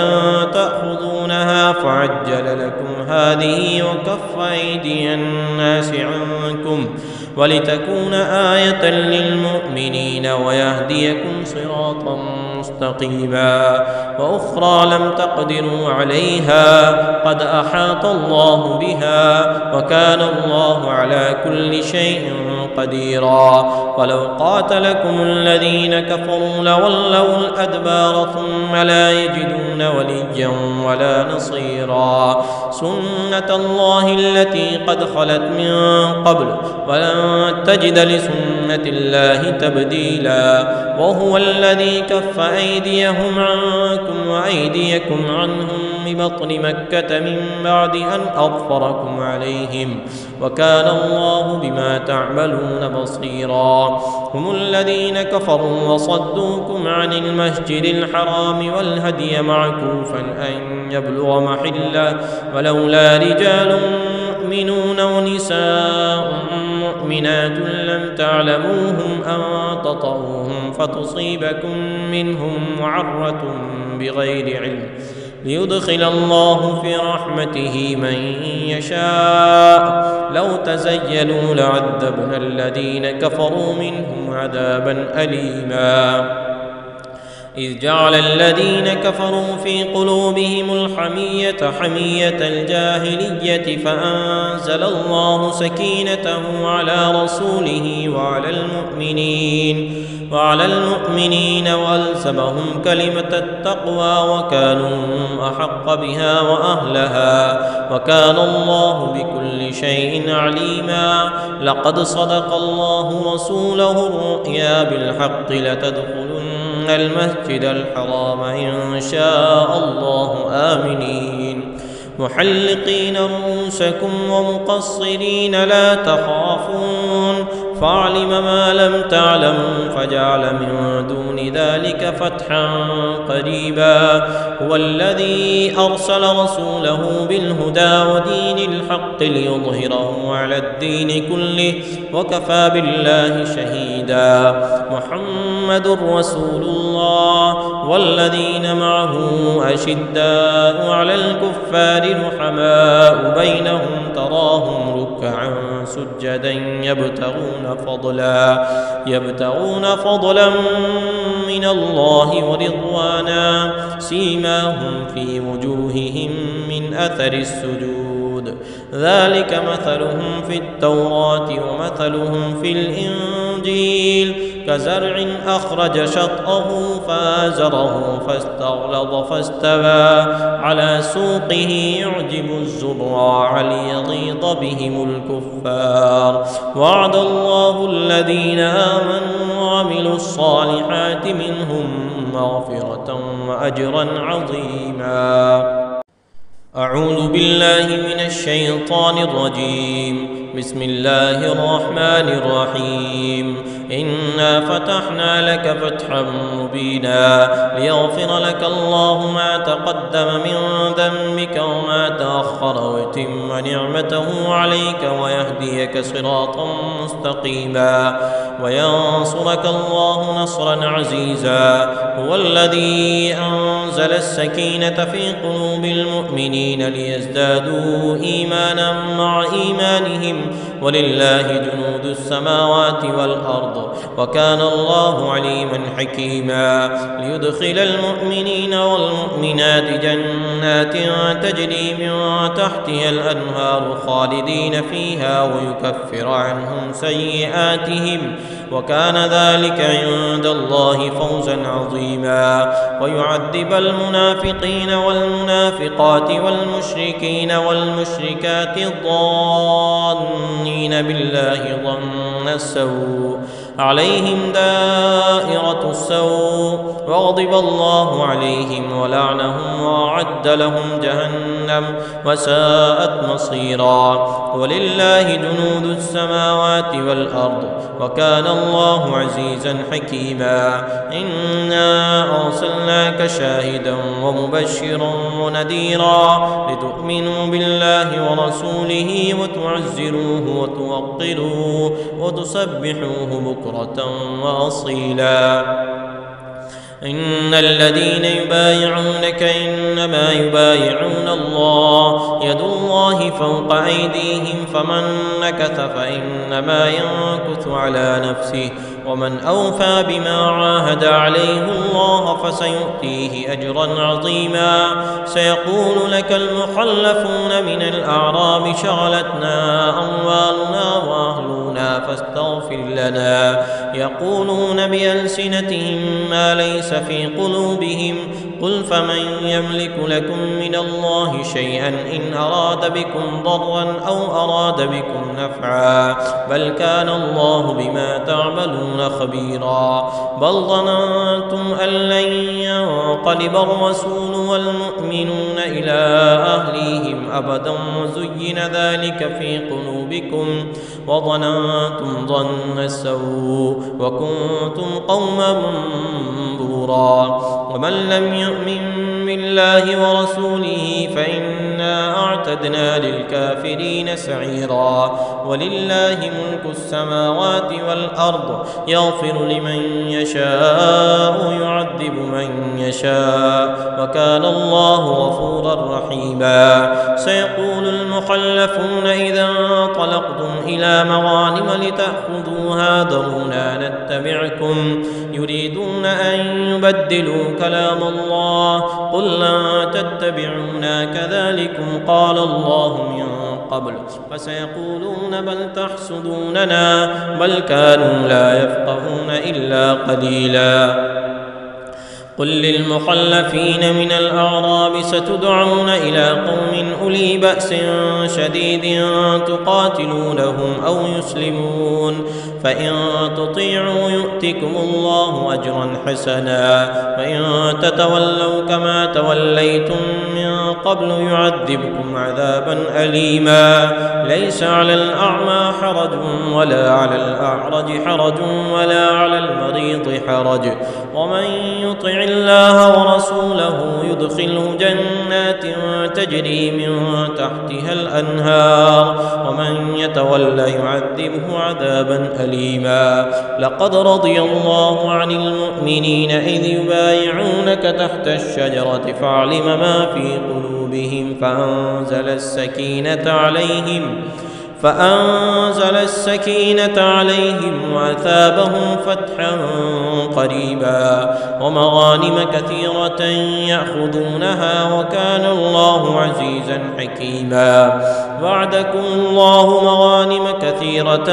تأخذونها فعجل لكم هذه وكف أيدي الناس عنكم ولتكون آية للمؤمنين ويهديكم صراطا مستقيما. وأخرى لم تقدروا عليها قد أحاط الله بها وكان الله على كل شيء قديرا. ولو قاتلكم الذين كفروا لولوا الأدبار ثم لا يجدون وليا ولا نصيرا. سنة الله التي قد خلت من قبل ولن تجد لسنة الله تبديلا. وهو الذي كف أيديهم عنكم وأيديكم عنهم ببطن مكة من بعد أن أظفركم عليهم وكان الله بما تعملون بصيرا. هم الذين كفروا وصدوكم عن المسجد الحرام والهدي معكوفا أن يبلغ محله ولولا رجال مؤمنون ونساء مؤمنات لم تعلموهم أن تطؤوهم فتصيبكم منهم معرة بغير علم ليدخل الله في رحمته من يشاء. لو تزيلوا لعذبنا الذين كفروا منهم عذابا أليما. إذ جعل الذين كفروا في قلوبهم الحمية حمية الجاهلية فأنزل الله سكينته على رسوله وعلى المؤمنين وألزمهم كلمة التقوى وكانوا أحق بها وأهلها وكان الله بكل شيء عليما. لقد صدق الله رسوله الرؤيا بالحق لتدخلن المسجد الحرام إن شاء الله آمنين محلقين رؤوسكم ومقصرين لا تخافون فعلم ما لم تعلموا فجعل من دون ذلك فتحا قريبا. هو الذي أرسل رسوله بالهدى ودين الحق ليظهره على الدين كله وكفى بالله شهيدا. محمد رسول الله والذين معه أشداء على الكفار رحماء بينهم تراهم ركعا سجدا يبتغون فضلا من الله ورضوانا سيماهم في وجوههم من أثر السجود ذلك مثلهم في التوراة ومثلهم في الإنجيل كزرع أخرج شطأه فآزره فاستغلظ فاستوى على سوقه يعجب الزراع ليغيظ بهم الكفار. وعد الله الذين آمنوا وعملوا الصالحات منهم مغفرة وأجرا عظيما. أعوذ بالله من الشيطان الرجيم. بسم الله الرحمن الرحيم. إنا فتحنا لك فتحا مبينا ليغفر لك الله ما تقدم من ذنبك وما تأخر ويتم نعمته عليك ويهديك صراطا مستقيما وينصرك الله نصرا عزيزا. هو الذي أنزل السكينة في قلوب المؤمنين ليزدادوا إيمانا مع إيمانهم ولله جنود السماوات والأرض وكان الله عليما حكيما. ليدخل المؤمنين والمؤمنات جنات تجري من تحتها الأنهار خالدين فيها ويكفر عنهم سيئاتهم وكان ذلك عند الله فوزا عظيما. ويعذب المنافقين والمنافقات والمشركين والمشركات الظانين الظانين بالله ظن السوء عليهم دائرة السوء وغضب الله عليهم ولعنهم وأعد لهم جهنم وساءت مصيرا ولله جنود السماوات والأرض وكان الله عزيزا حكيما إنا أرسلناك شاهدا ومبشرا ونذيرا لتؤمنوا بالله ورسوله وتعزروه وتوقروه وتسبحوه بكرة وأصيلا إن الذين يبايعونك إنما يبايعون الله يد الله فوق أيديهم فمن نكث فإنما ينكث على نفسه ومن أوفى بما عاهد عليه الله فسيؤتيه أجرا عظيما سيقول لك المخلفون من الأعراب شغلتنا أموالنا وأهلنا فاستغفر لنا يقولون بألسنتهم ما ليس في قلوبهم قل فمن يملك لكم من الله شيئا إن أراد بكم ضرا أو أراد بكم نفعا بل كان الله بما تعملون خبيرا بل ظننتم أن لن ينقلب الرسول والمؤمنون إلى أهليهم أبدا وزين ذلك في قلوبكم وظننتم ظن السوء وكنتم قوما منبورا ومن لم يؤمن بالله ورسوله فإنا أعتدنا للكافرين سعيرا ولله ملك السماوات والأرض يغفر لمن يشاء ويعذب من يشاء وكان الله غفورا رحيما سيقول المخلفون إذا انطلقتم إلى مغانم لتأخذوها ذرونا نتبعكم يريدون أن يبدلوا كلام الله قل لن تتبعونا كذلكم قال الله من قبل فسيقولون بل تحسدوننا بل كانوا لا يفقهون إلا قليلا قل للمخلفين من الأعراب ستدعون إلى قوم أولي بأس شديد تقاتلونهم أو يسلمون فإن تطيعوا يؤتكم الله أجرا حسنا وإن تتولوا كما توليتم من قبل يعذبكم عذابا أليما ليس على الأعمى حرج ولا على الأعرج حرج ولا على المريض حرج ومن يطع الله ورسوله يدخله جنات تجري من تحتها الأنهار ومن يتولى يعذبه عذابا أليما لقد رضي الله عن المؤمنين إذ يبايعونك تحت الشجرة فعلم ما في قلوبهم فأنزل السكينة عليهم وأثابهم فتحا قريبا ومغانم كثيرة يأخذونها وكان الله عزيزا حكيما وعدكم الله مغانم كثيرة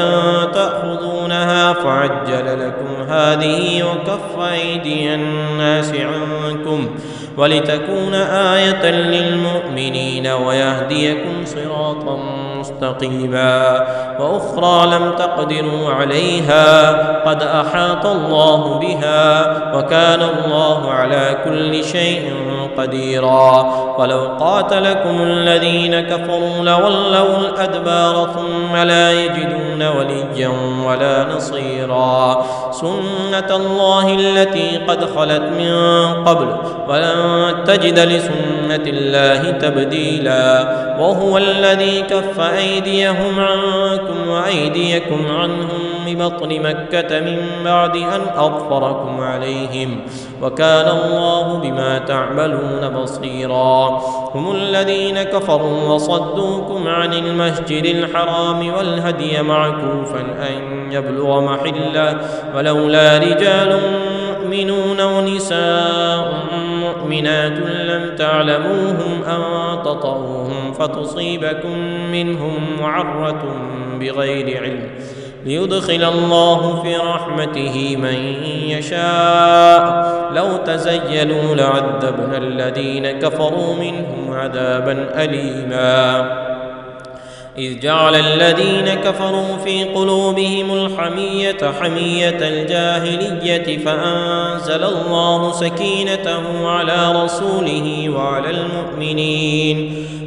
تأخذونها فعجل لكم هذه وكف أيدي الناس عنكم ولتكون آية للمؤمنين ويهديكم صراطا مستقيما وأخرى لم تقدروا عليها قد أحاط الله بها وكان الله على كل شيء قديرا ولو قاتلكم الذين كفروا لولوا الأدبار ثم لا يجدون وليا ولا نصيرا سنة الله التي قد خلت من قبل ولن تجد لسنة الله تبديلا وهو الذي كف أيديهم عنكم وأيديكم عنهم ببطن مكة من بعد أن أظفركم عليهم وكان الله بما تعملون بصيرا هم الذين كفروا وصدوكم عن المسجد الحرام والهدي معكوفا أن يبلغ محله ولولا رجال مؤمنون ونساء مؤمنات لم تعلموهم أن تطؤوهم فتصيبكم منهم معرة بغير علم ليدخل الله في رحمته من يشاء لو تزيلوا لعذبنا الذين كفروا منهم عذابا أليما إذ جعل الذين كفروا في قلوبهم الحمية حمية الجاهلية فأنزل الله سكينته على رسوله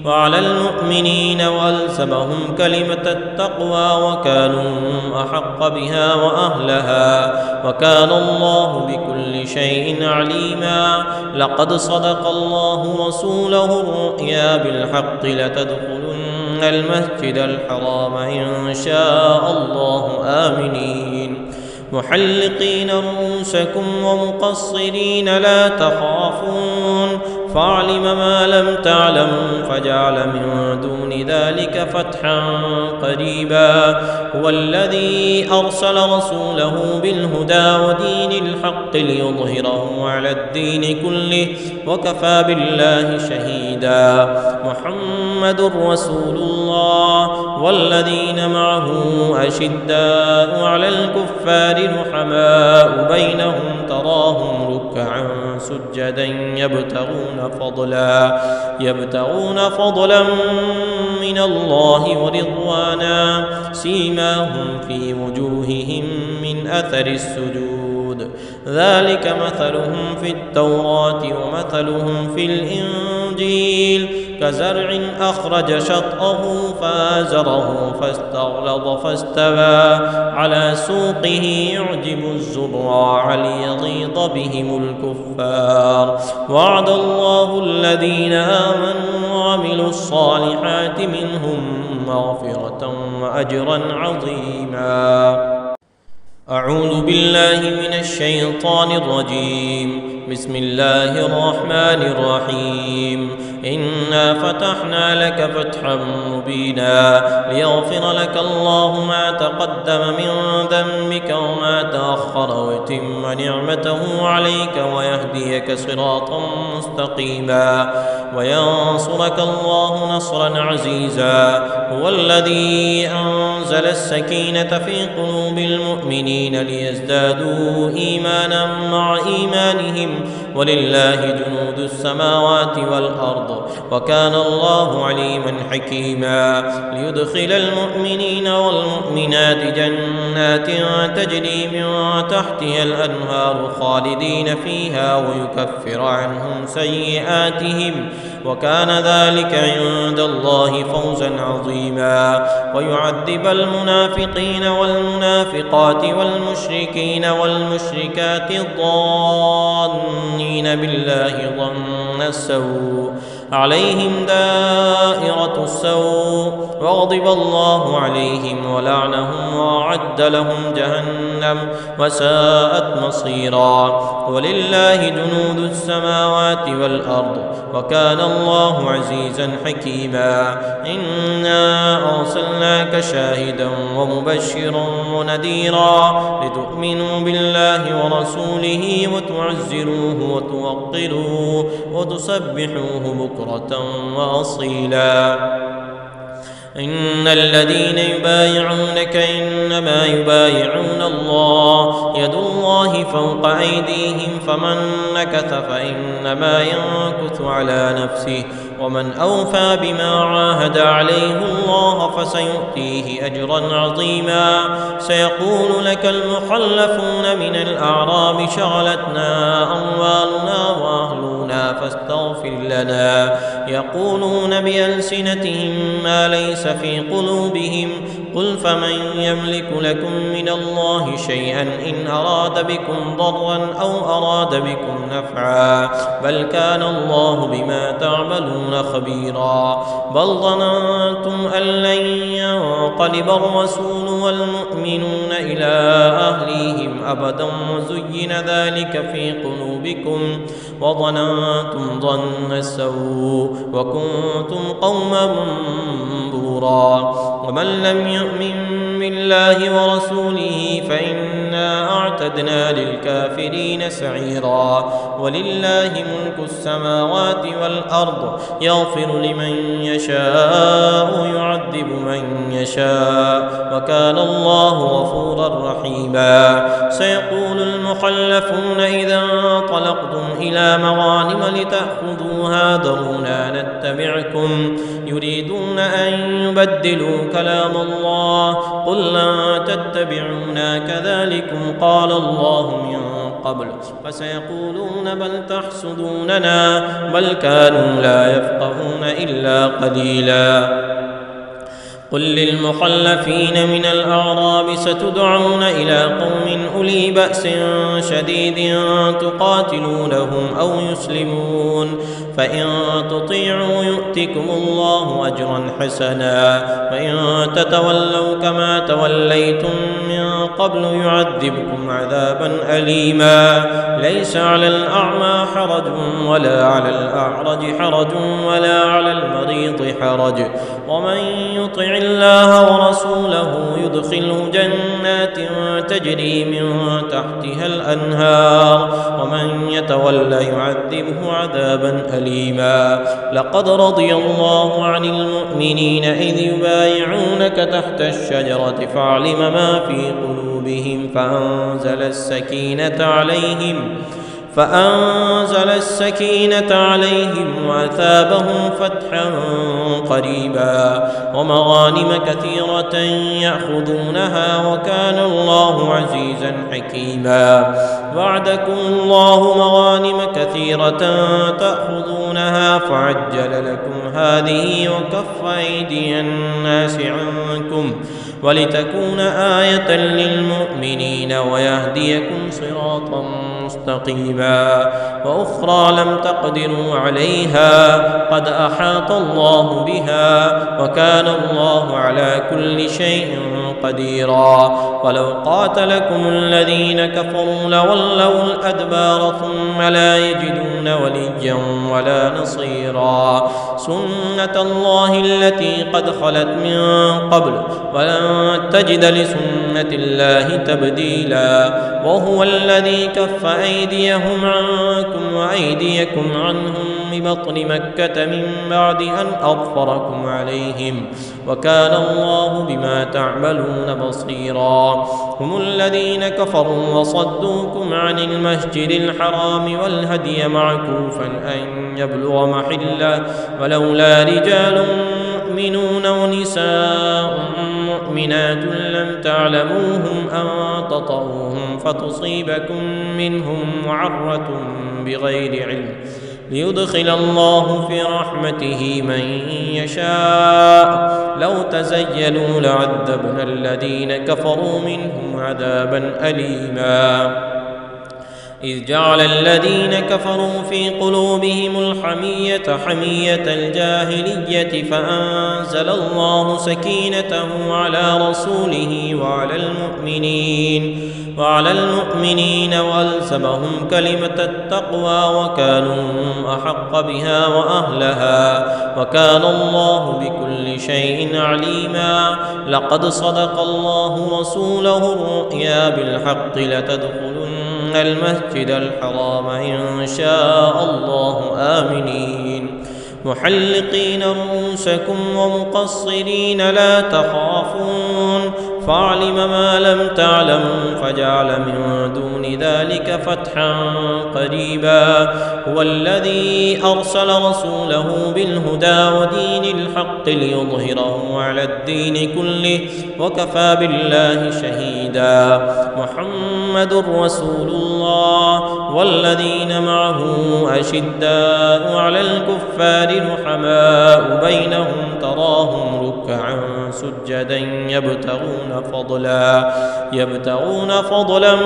وعلى المؤمنين وألزمهم كلمة التقوى وكانوا أحق بها وأهلها وكان الله بكل شيء عليما. لقد صدق الله رسوله الرؤيا بالحق لتدخلن المسجد الحرام إن شاء الله آمنين محلقين رؤوسكم ومقصرين لا تخافون فعلم ما لم تعلموا فجعل من دون ذلك فتحا قريبا. هو الذي أرسل رسوله بالهدى ودين الحق ليظهره على الدين كله وكفى بالله شهيدا. محمد رسول الله والذين معه أشداء على الكفار رحماء بينهم تراهم ركعا سجدا يبتغون فضلا من الله ورضوانا سيماهم في وجوههم من أثر السجود ذلك مثلهم في التوراة ومثلهم في الإنجيل كزرع أخرج شطأه فآزره فاستغلظ فاستوى على سوقه يعجب الزراع ليغيظ بهم الكفار. وعد الله الذين آمنوا وعملوا الصالحات منهم مغفرة وأجرا عظيما. أعوذ بالله من الشيطان الرجيم. بسم الله الرحمن الرحيم. إنا فتحنا لك فتحا مبينا ليغفر لك الله ما تقدم من ذنبك وما تأخر ويتم نعمته عليك ويهديك صراطا مستقيما وينصرك الله نصرا عزيزا. هو الذي أنزل السكينة في قلوب المؤمنين ليزدادوا إيمانا مع إيمانهم ولله جنود السماوات والأرض وكان الله عليما حكيما. ليدخل المؤمنين والمؤمنات جنات تجري من تحتها الأنهار خالدين فيها ويكفر عنهم سيئاتهم وكان ذلك عند الله فوزا عظيما. ويعذب المنافقين والمنافقات والمشركين والمشركات الظانين بالله ظن السوء عليهم دائرة السوء وغضب الله عليهم ولعنهم وأعد لهم جهنم وساءت مصيرا. ولله جنود السماوات والأرض وكان الله عزيزا حكيما. إنا أرسلناك شاهدا ومبشرا ونذيرا لتؤمنوا بالله ورسوله وتعزروه وتوقروه وتسبحوه بكرة وأصيلا. إن الذين يبايعونك إنما يبايعون الله يد الله فوق أيديهم فمن نكث فإنما ينكث على نفسه ومن أوفى بما عاهد عليه الله فسيؤتيه أجرا عظيما. سيقول لك المخلفون من الأعراب شغلتنا أموالنا وأهلنا فاستغفر لنا يقولون بألسنتهم ما ليس في قلوبهم قل فمن يملك لكم من الله شيئا إن أراد بكم ضرا أو أراد بكم نفعا بل كان الله بما تعملون خبيرا. بل ظننتم أن لن ينقلب الرسول والمؤمنون إلى أهليهم أبدا وزين ذلك في قلوبكم وظننتم ظن السوء وكنتم قوما بورا. ومن لم يؤمن بالله ورسوله فإنا أعتدنا للكافرين سعيرا. ولله ملك السماوات والأرض يغفر لمن يشاء ويعذب من يشاء وكان الله غفورا رحيما. سيقول المخلفون إذا انطلقتم إلى مغانم لتأخذوها ذرونا نتبعكم يريدون أن يبدلوا كلام الله قل لن تتبعونا كذلكم قال الله من قبل فسيقولون بل تحسدوننا بل كانوا لا يفقهون إلا قليلا. قل للمخلفين من الأعراب ستدعون إلى قوم أولي بأس شديد تقاتلونهم أو يسلمون فإن تطيعوا يؤتكم الله أجرا حسنا وإن تتولوا كما توليتم من قبل يعذبكم عذابا أليما. ليس على الأعمى حرج ولا على الأعرج حرج ولا على المريض حرج ومن يطع الله ورسوله يدخله جنات تجري من تحتها الأنهار ومن يتولى يعذبه عذابا أليما. لقد رضي الله عن المؤمنين إذ يبايعونك تحت الشجرة فعلم ما في قلوبهم فأنزل السكينة عليهم وأثابهم فتحا قريبا ومغانم كثيرة يأخذونها وكان الله عزيزا حكيما. وعدكم الله مغانم كثيرة تأخذونها فعجل لكم هذه وكف أيدي الناس عنكم ولتكون آية للمؤمنين ويهديكم صراطا مستقيما. وأخرى لم تقدروا عليها قد أحاط الله بها وكان الله على كل شيء قديرا. ولو قاتلكم الذين كفروا لولوا الأدبار ثم لا يجدون وليا ولا نصيرا. سنة الله التي قد خلت من قبل ولن تجد لسنة الله تبديلا. وهو الذي كف أيديهم عنكم وأيديكم عنهم ببطن مكة من بعد أن أظفركم عليهم وكان الله بما تعملون بصيرا. هم الذين كفروا وصدوكم عن المسجد الحرام والهدي معكوفا أن يبلغ محله ولولا رجال مؤمنون ونساء مؤمنات لم تعلموهم أن تطؤوهم فتصيبكم منهم معرة بغير علم ليدخل الله في رحمته من يشاء. لو تزيلوا لعذبنا الذين كفروا منهم عذابا أليما. إذ جعل الذين كفروا في قلوبهم الحمية حمية الجاهلية فأنزل الله سكينته على رسوله وعلى المؤمنين وألزمهم كلمة التقوى وكانوا أحق بها وأهلها وكان الله بكل شيء عليما. لقد صدق الله رسوله الرؤيا بالحق لتدخلن المسجد الحرام إن شاء الله آمنين محلقين رؤوسكم ومقصرين لا تخافون فعلم ما لم تعلموا فجعل من دون ذلك فتحا قريبا. هو الذي أرسل رسوله بالهدى ودين الحق ليظهره على الدين كله وكفى بالله شهيدا. محمد رسول الله والذين معه أشداء على الكفار رحماء بينهم تراهم ركعا سجدا يبتغون فضلا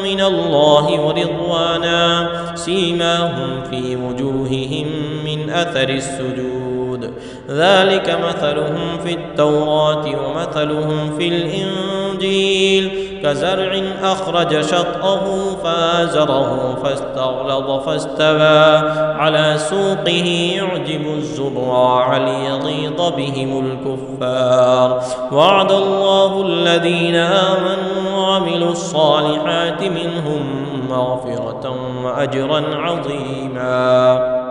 من الله ورضوانا سيماهم في وجوههم من أثر السجود ذلك مثلهم في التوراة ومثلهم في الإنجيل كزرع أخرج شطأه فآزره فاستغلظ فاستوى على سوقه يعجب الزراع ليغيظ بهم الكفار. وعد الله الذين آمنوا وعملوا الصالحات منهم مغفرة وأجرا عظيما.